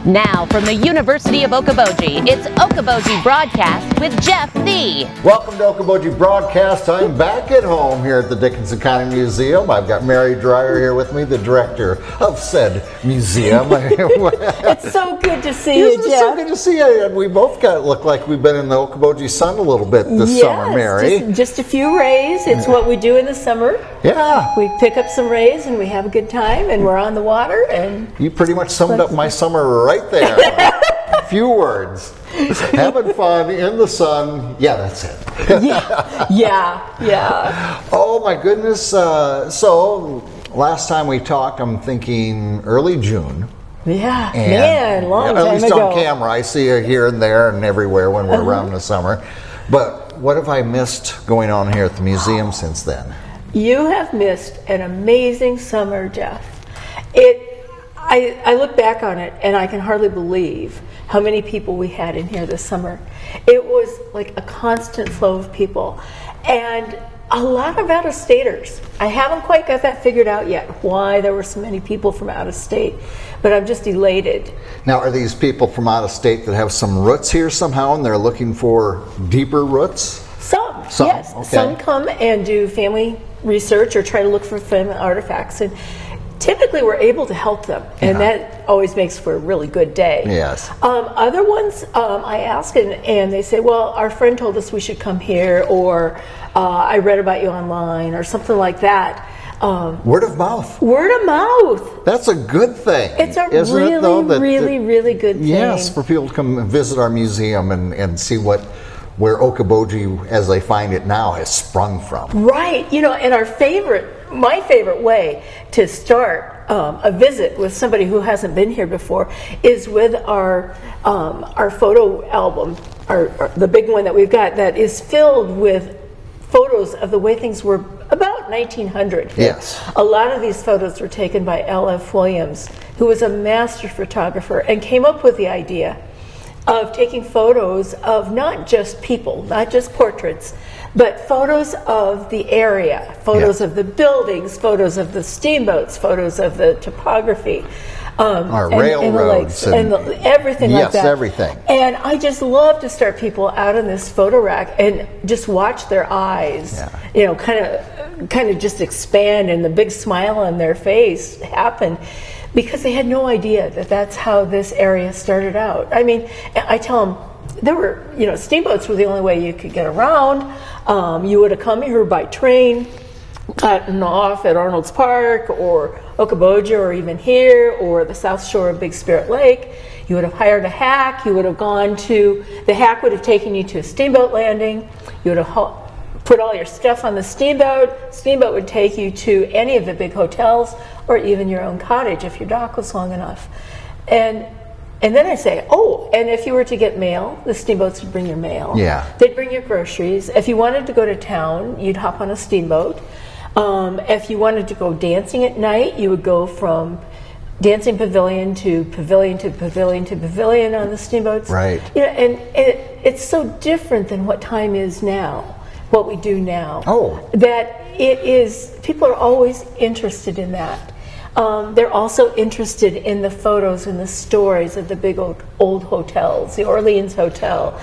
Now, from the University of Okoboji, it's Okoboji Broadcast with Jeff Thee. Welcome to Okoboji Broadcast. I'm back at home here at the Dickinson County Museum. I've got Mary Dreyer here with me, the director of said museum. It's so good to see you, Jeff. It's so good to see you. And we both look like we've been in the Okoboji sun a little bit this summer, Mary. Just a few rays. It's what we do in the summer. Yeah. We pick up some rays and we have a good time and we're on the water. And you pretty much summed up my summer right there. Few words. Having fun in the sun. Yeah, that's it. Yeah. Oh my goodness. So last time we talked, I'm thinking early June. Yeah, And, man, long time ago. At least on camera, I see you here and there and everywhere when we're around the summer. But what have I missed going on here at the museum since then? You have missed an amazing summer, Jeff. I look back on it and I can hardly believe how many people we had in here this summer. It was like a constant flow of people and a lot of out-of-staters. I haven't quite got that figured out yet, why there were so many people from out of state, but I'm just elated. Now, are these people from out of state that have some roots here somehow and they're looking for deeper roots? Some, yes. Okay. Some come and do family research or try to look for family artifacts, and typically we're able to help them, and that always makes for a really good day. Yes. Other ones I ask and they say, well, our friend told us we should come here, or I read about you online, or something like that. Word of mouth. Word of mouth. That's a good thing. It's a really good thing. Yes, for people to come and visit our museum and see where Okoboji, as they find it now, has sprung from. Right. And my favorite way to start a visit with somebody who hasn't been here before is with our photo album, the big one that we've got that is filled with photos of the way things were about 1900. Yes. A lot of these photos were taken by L.F. Williams, who was a master photographer and came up with the idea of taking photos of not just people, not just portraits, but photos of the area, photos of the buildings, photos of the steamboats, photos of the topography, our and railroads, the lakes, and everything like that. Yes, everything. And I just love to start people out on this photo rack and just watch their eyes, kind of just expand, and the big smile on their face happen, because they had no idea that that's how this area started out. I mean, I tell them, there were, steamboats were the only way you could get around. You would have come here by train, gotten off at Arnold's Park or Okoboji, or even here, or the South Shore of Big Spirit Lake. You would have hired a hack. You would have the hack would have taken you to a steamboat landing. You would have put all your stuff on the steamboat. Steamboat would take you to any of the big hotels, or even your own cottage if your dock was long enough. And then I say, and if you were to get mail, the steamboats would bring your mail. Yeah. They'd bring your groceries. If you wanted to go to town, you'd hop on a steamboat. If you wanted to go dancing at night, you would go from dancing pavilion to pavilion to pavilion to pavilion on the steamboats. Right. And it's so different than what time is now, what we do now. That people are always interested in that. They're also interested in the photos and the stories of the big old hotels, the Orleans Hotel,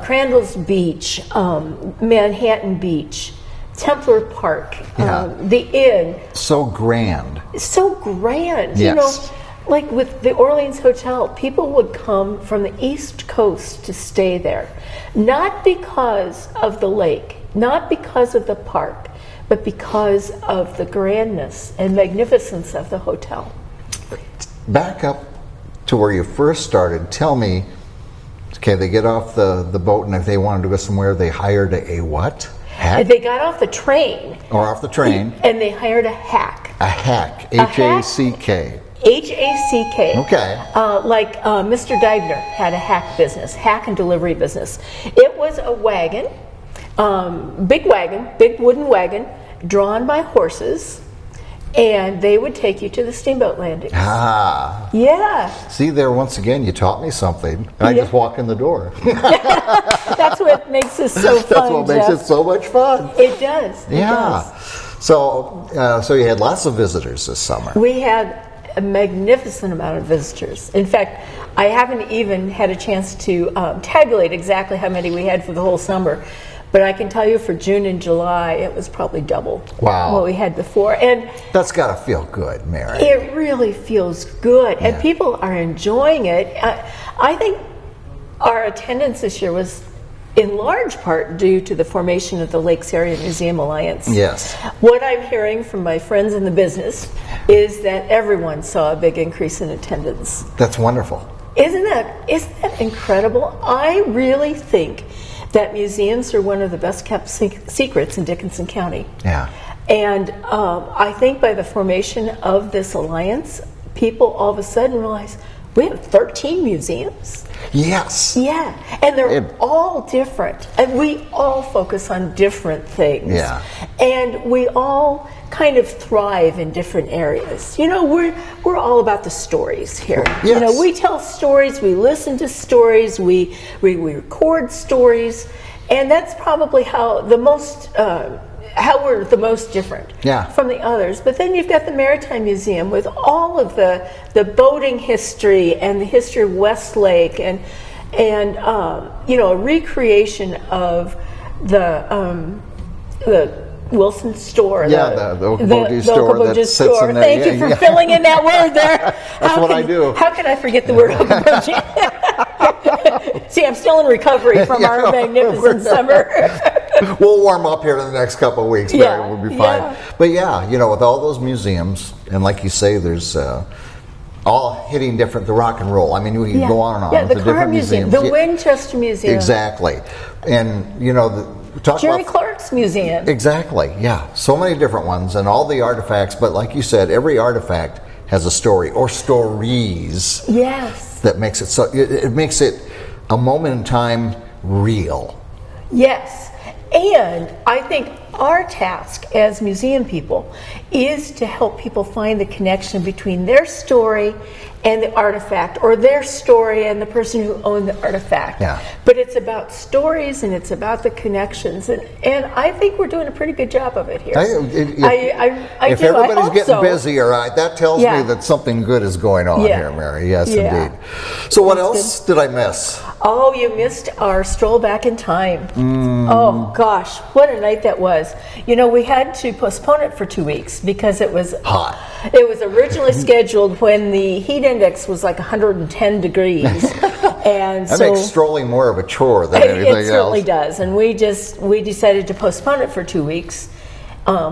Crandall's Beach, Manhattan Beach, Templar Park, the Inn. So grand. Yes. Like with the Orleans Hotel, people would come from the East Coast to stay there, not because of the lake, not because of the park, but because of the grandness and magnificence of the hotel. Back up to where you first started. Tell me, they get off the boat, and if they wanted to go somewhere, they hired a what? Hack? They got off the train. Or off the train. And they hired a hack. A hack. H-A-C-K. H-A-C-K. Okay. Like Mr. Deibner had a hack business, hack and delivery business. It was a wagon, big wooden wagon, drawn by horses, and they would take you to the steamboat landings. Ah. Yeah. See, there once again, you taught me something. I just walk in the door. That's what makes this so fun. That's what makes it so much fun. It does. Yeah. So you had lots of visitors this summer. We had a magnificent amount of visitors. In fact, I haven't even had a chance to tabulate exactly how many we had for the whole summer. But I can tell you for June and July, it was probably double what we had before. And that's got to feel good, Mary. It really feels good. And people are enjoying it. I think our attendance this year was in large part due to the formation of the Lakes Area Museum Alliance. Yes. What I'm hearing from my friends in the business is that everyone saw a big increase in attendance. That's wonderful. Isn't that incredible? I really think that museums are one of the best kept secrets in Dickinson County. Yeah. And I think by the formation of this alliance, people all of a sudden realize we have 13 museums. Yes. Yeah. And they're all different. And we all focus on different things. Yeah. And we all kind of thrive in different areas. You know, we're all about the stories here. Yes. You know, we tell stories, we listen to stories, we record stories, and that's probably how we're the most different from the others. But then you've got the Maritime Museum with all of the boating history and the history of Westlake and you know, a recreation of the Wilson store. The Okoboji store. Okoboji store. Thank you for filling in that word there. That's what I do. How can I forget the word Okoboji? See, I'm still in recovery from our magnificent summer. We'll warm up here in the next couple of weeks, Mary. We'll be fine. Yeah. But yeah, you know, with all those museums, and like you say, there's all hitting different, the rock and roll. I mean, we can go on and on. Yeah, with the the Car different Museum, museums. the Winchester Museum. Exactly. And, you know, Jerry Clark's Museum. Exactly, yeah. So many different ones and all the artifacts, but like you said, every artifact has a story or stories. Yes. That makes it so, it makes it a moment in time real. Yes. And I think our task as museum people is to help people find the connection between their story and the artifact, or their story and the person who owned the artifact. Yeah. But it's about stories and it's about the connections, and I think we're doing a pretty good job of it here. If everybody's getting busier, that tells me that something good is going on here, Mary. Yes, indeed. So what else did I miss? Oh, you missed our stroll back in time. Oh gosh, what a night that was. You know, we had to postpone it for 2 weeks because it was hot. It was originally scheduled when the heat index was like 110 degrees. And that makes strolling more of a chore than anything else. It certainly does. And we decided to postpone it for 2 weeks,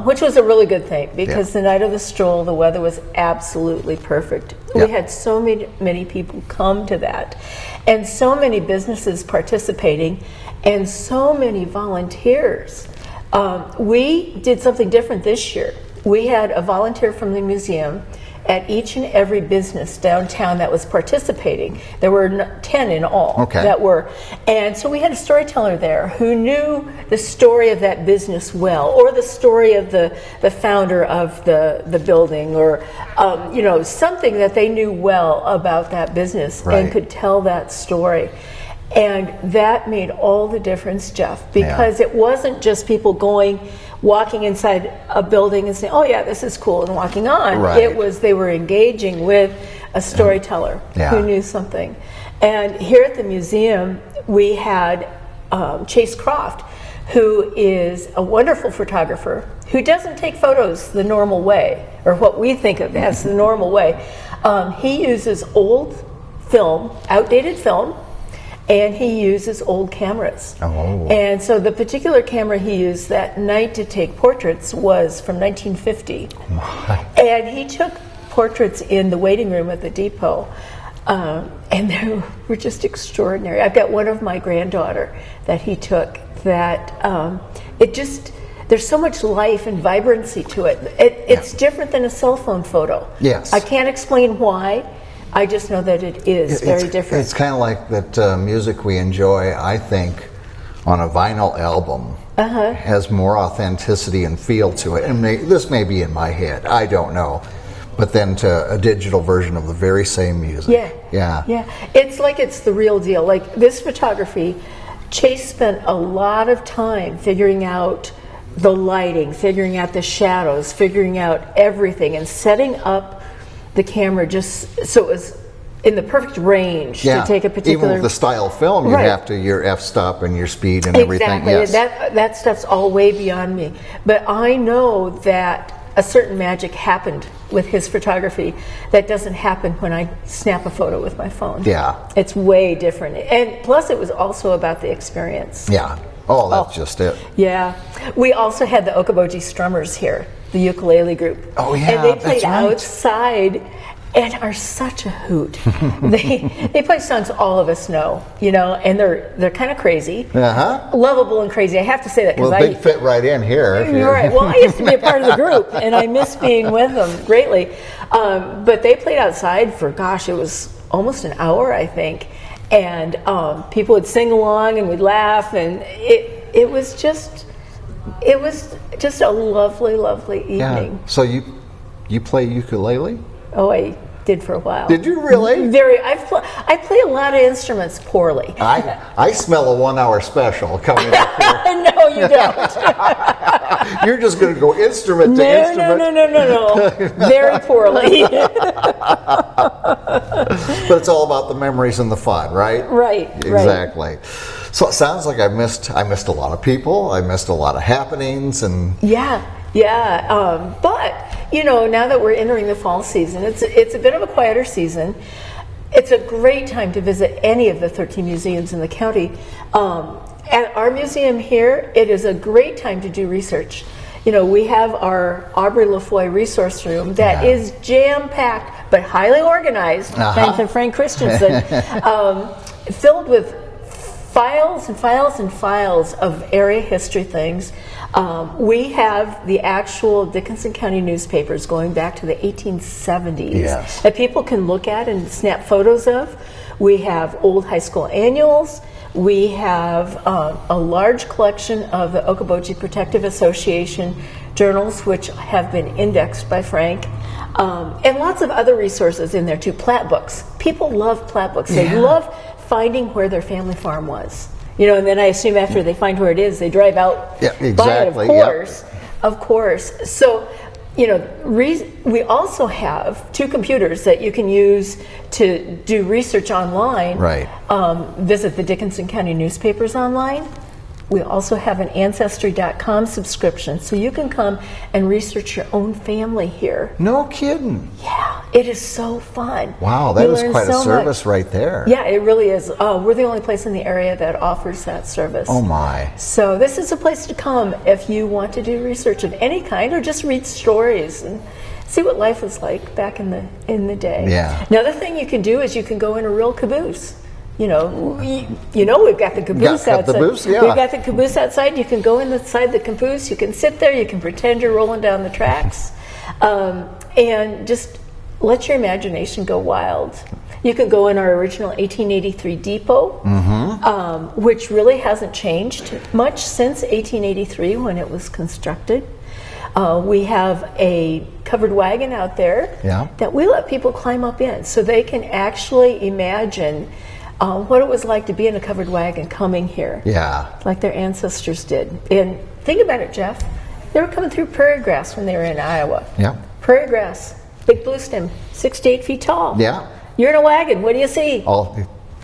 which was a really good thing because the night of the stroll, the weather was absolutely perfect. We had so many people come to that, and so many businesses participating, and so many volunteers. We did something different this year. We had a volunteer from the museum at each and every business downtown that was participating. There were 10 in all that were. And so we had a storyteller there who knew the story of that business well, or the story of the founder of the building, or you know, something that they knew well about that business and could tell that story. And that made all the difference, Jeff, because it wasn't just people walking inside a building and saying, oh yeah, this is cool, and walking on. It was, they were engaging with a storyteller who knew something. And here at the museum, we had Chase Croft, who is a wonderful photographer who doesn't take photos the normal way, or what we think of as the normal way. He uses old film, outdated film, and he uses old cameras. And so the particular camera he used that night to take portraits was from 1950. And he took portraits in the waiting room at the depot, and they were just extraordinary. I've got one of my granddaughter that he took that there's so much life and vibrancy to it. It's different than a cell phone photo. Yes. I can't explain why. I just know that it is very different. It's kind of like that music we enjoy, I think, on a vinyl album has more authenticity and feel to it. And this may be in my head, I don't know. But then to a digital version of the very same music. Yeah. It's like it's the real deal. Like this photography, Chase spent a lot of time figuring out the lighting, figuring out the shadows, figuring out everything, and setting up the camera just so it was in the perfect range to take a particular. Even with the style film, you have to your f-stop and your speed and everything. Exactly. Yes. That stuff's all way beyond me. But I know that a certain magic happened with his photography that doesn't happen when I snap a photo with my phone. Yeah. It's way different. And plus it was also about the experience. Yeah. Oh, that's just it. Yeah. We also had the Okoboji strummers here, the ukulele group. Oh, yeah, and they played that's right. outside and are such a hoot. they play songs all of us know, you know, and they're kind of crazy. Lovable and crazy. I have to say that because they fit right in here. You're right. Well, I used to be a part of the group, and I miss being with them greatly. But they played outside for, gosh, it was almost an hour, I think. And people would sing along, and we'd laugh, and it was just a lovely, lovely evening. Yeah. So you play ukulele? Oh, I did for a while. Did you really? Very. I play a lot of instruments poorly. I smell a 1 hour special coming up here. No, you don't. You're just going to go instrument to instrument. No. Very poorly. But it's all about the memories and the fun, right? Right. Exactly. Right. So it sounds like I missed a lot of people. I missed a lot of happenings and. Yeah. But you know, now that we're entering the fall season, it's a bit of a quieter season. It's a great time to visit any of the 13 museums in the county. At our museum here, it is a great time to do research. You know, we have our Aubrey LaFoy resource room that is jam-packed but highly organized, thanks to Frank Christensen, filled with files and files and files of area history things. We have the actual Dickinson County newspapers going back to the 1870s that people can look at and snap photos of. We have old high school annuals. We have a large collection of the Okoboji Protective Association journals, which have been indexed by Frank, and lots of other resources in there too. Plat books. People love plat books. They love finding where their family farm was. You know, and then I assume after they find where it is, they drive out by it, of course. So, you know, we also have 2 computers that you can use to do research online. Right. Visit the Dickinson County newspapers online. We also have an Ancestry.com subscription, so you can come and research your own family here. No kidding. Yeah, it is so fun. Wow, that is quite a service right there. Yeah, it really is. We're the only place in the area that offers that service. Oh my. So this is a place to come if you want to do research of any kind or just read stories and see what life was like back in the day. Yeah. Another thing you can do is you can go in a real caboose. You know, we've got the caboose outside. We've got the caboose outside. You can go inside the caboose. You can sit there. You can pretend you're rolling down the tracks, and just let your imagination go wild. You can go in our original 1883 depot, which really hasn't changed much since 1883 when it was constructed. We have a covered wagon out there that we let people climb up in so they can actually imagine what it was like to be in a covered wagon coming here. Yeah. Like their ancestors did. And think about it, Jeff. They were coming through prairie grass when they were in Iowa. Yeah. Prairie grass, big blue stem, 6 to 8 feet tall. Yeah. You're in a wagon. What do you see? All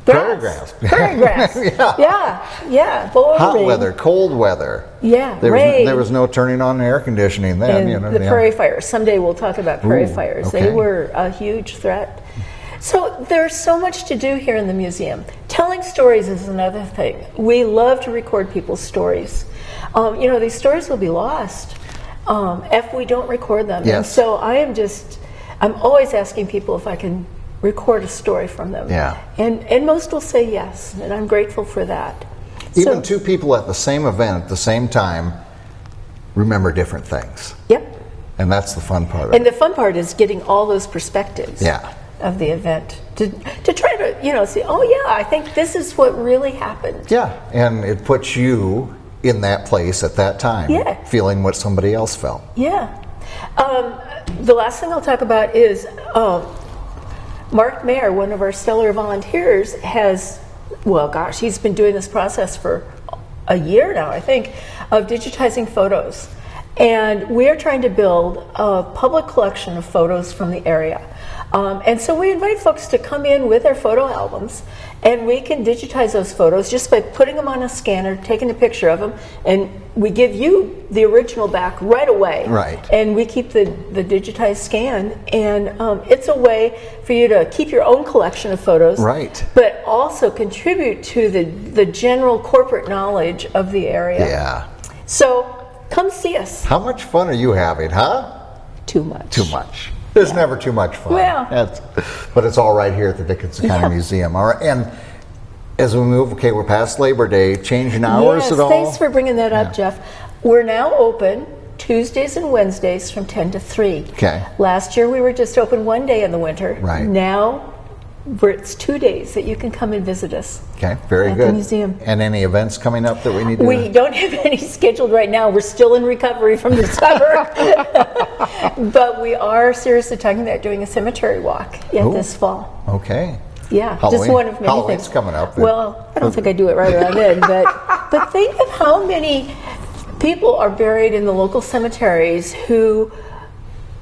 prairie grass. Prairie grass. Yeah. Boring. Hot weather, cold weather. Yeah. There was no turning on air conditioning then. And you know, the prairie fires. Someday we'll talk about prairie fires. Okay. They were a huge threat. So there's so much to do here in the museum. Telling stories is another thing. We love to record people's stories. You know, these stories will be lost if we don't record them. Yes. And so I'm always asking people if I can record a story from them. Yeah. And most will say yes, and I'm grateful for that. Even 2 people at the same event at the same time remember different things. Yep. And that's the fun part of it. And the fun part is getting all those perspectives. Of the event to try to see, oh yeah, I think this is what really happened. Yeah, and it puts you in that place at that time, feeling what somebody else felt. Yeah. The last thing I'll talk about is Mark Mayer, one of our stellar volunteers, he's been doing this process for a year now, I think, of digitizing photos. And we're trying to build a public collection of photos from the area. And so we invite folks to come in with their photo albums, and we can digitize those photos just by putting them on a scanner, taking a picture of them, and we give you the original back right away. Right. And we keep the digitized scan, and it's a way for you to keep your own collection of photos, right, but also contribute to the general corporate knowledge of the area. Yeah. So come see us. How much fun are you having, huh? Too much. Too much. There's never too much fun. Well. But it's all right here at the Dickinson County Museum. All right. And as we move, okay, we're past Labor Day, changing hours at all? Thanks for bringing that up, Jeff. We're now open Tuesdays and Wednesdays from 10 to 3. Okay. Last year we were just open one day in the winter. Right. Now it's 2 days that you can come and visit us. Okay, very at good. The museum. And any events coming up that we need to... We don't have any scheduled right now. We're still in recovery from the summer. But we are seriously talking about doing a cemetery walk this fall. Okay. Yeah, Halloween. just one of many Halloween's things. coming up. Well, I don't think I do it right around then, but think of how many people are buried in the local cemeteries who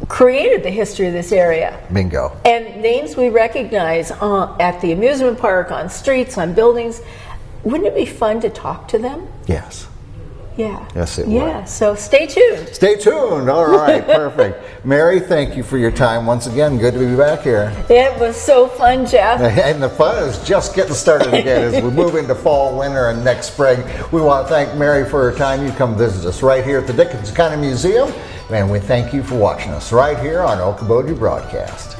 created the history of this area. Bingo. And names we recognize at the amusement park, on streets, on buildings. Wouldn't it be fun to talk to them? Yes. Yeah. Yes, it would. Yeah, so stay tuned. Stay tuned. All right, perfect. Mary, thank you for your time once again. Good to be back here. It was so fun, Jeff. And the fun is just getting started again as we move into fall, winter, and next spring. We want to thank Mary for her time. You come visit us right here at the Dickinson County Museum. And we thank you for watching us right here on Okoboji Broadcast.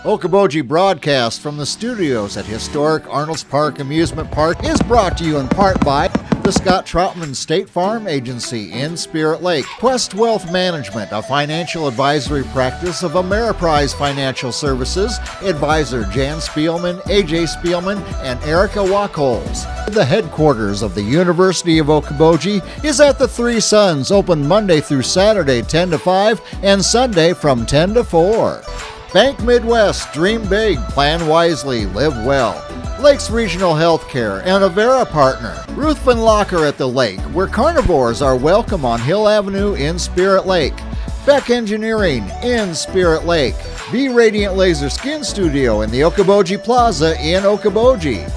Okoboji Broadcast from the studios at historic Arnold's Park Amusement Park is brought to you in part by the Scott Troutman State Farm Agency in Spirit Lake, Quest Wealth Management, a financial advisory practice of Ameriprise Financial Services, advisor Jan Spielman, AJ Spielman, and Erica Wachholz. The headquarters of the University of Okoboji is at the Three Sons, open Monday through Saturday 10 to 5 and Sunday from 10 to 4. Bank Midwest, dream big, plan wisely, live well. Lakes Regional Healthcare and Avera Partner. Ruthven Locker at the Lake, where carnivores are welcome on Hill Avenue in Spirit Lake. Beck Engineering in Spirit Lake. Be Radiant Laser Skin Studio in the Okoboji Plaza in Okoboji.